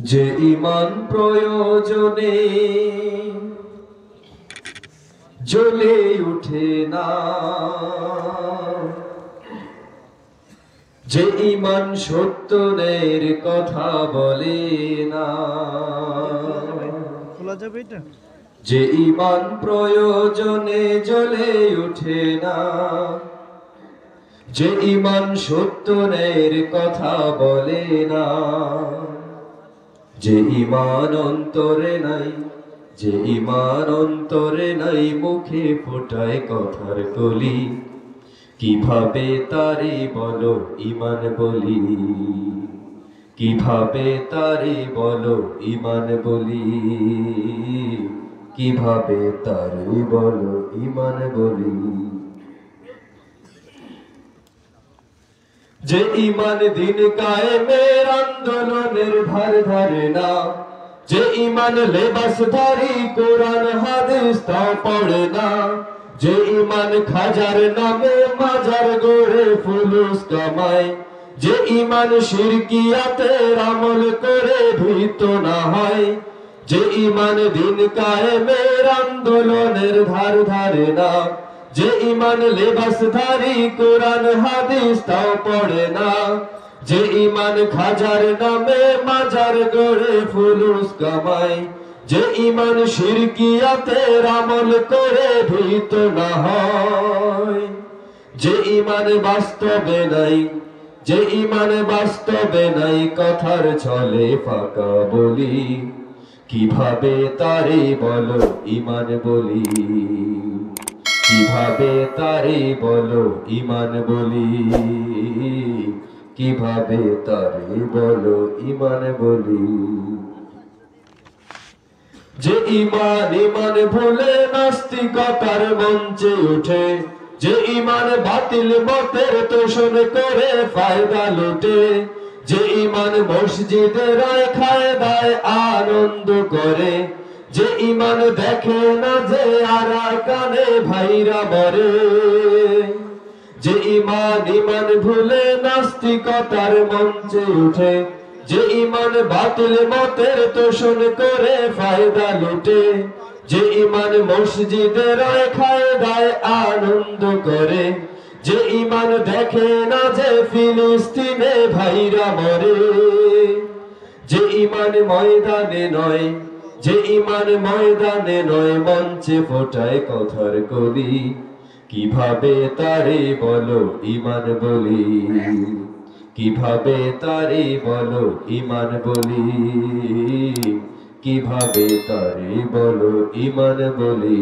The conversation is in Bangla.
যে ঈমান প্রয়োজনে জ্বলে উঠে না, যে ঈমান সত্যের কথা বলে না, যে ঈমান প্রয়োজনে জ্বলে উঠে না, যে ঈমান সত্যের কথা বলে না, যে ঈমান অন্তরে নাই, যে ঈমান অন্তরে নাই, মুখে ফোটায় কথার কলি, কিভাবে তারে বলো ঈমান বলি, কিভাবে তারে বলো ঈমান বলি, কিভাবে তারে বলো ঈমান বলি। যে ঈমান দিন কায়েমের আন্দোলনের ধার ধারে না, যে ঈমান লেবাসধারী কোরআন হাদিস তা পড়ে না, যে ঈমান খাজার নামে মাজার গড়ে ফুলুস কামায়, যে ঈমান শিরকিয়াতের আমল করে ভীত না হয়, যে ঈমান দিন কায়েমের আন্দোলনের ধার ধারে না, যে ঈমান লেবাসধারী কোরআন হাদিস তাও পড়ে না, যে ঈমান খাজার নামে মাজার গড়ে ফুলুস কামায়, যে ঈমান শিরকিয়াতের আমল করে ভীত না হয়, যে ঈমান বাস্তবে নাই, যে ঈমান বাস্তবে নাই, কথার ছলে ফাঁকা বলি, কিভাবে তারে বলো ঈমান বলি, কিভাবে তারে বলো ঈমান বলি, কিভাবে তারে বলো ঈমান বলি। যে ঈমান ভুলে নাস্তিকতার মঞ্চে উঠে, যে ঈমান বাতিল মতের তোষণ করে ফায়দা লুটে, যে ঈমান মসজিদে রায় খায় দায় আনন্দ করে, যে ঈমান দেখে না যে আরাকানে ভাইরা মরে, যে ঈমান ভুলে নাস্তিকতার মঞ্চে উঠে, যে ঈমান বাতিল মতের তোষণ করে ফায়দা লুটে, যে ঈমান মসজিদে রায় খায় দায় আনন্দ করে, যে ঈমান দেখে না যে ফিলিস্তিনে ভাইরা মরে, যে ঈমান ময়দানে নয়, যে ঈমান ময়দানে নয়, মঞ্চে ফোটায় কথার কলি, কিভাবে তারে বলো ঈমান বলি, কিভাবে তারে বলো ঈমান বলি, কিভাবে তারে বলো ঈমান বলি।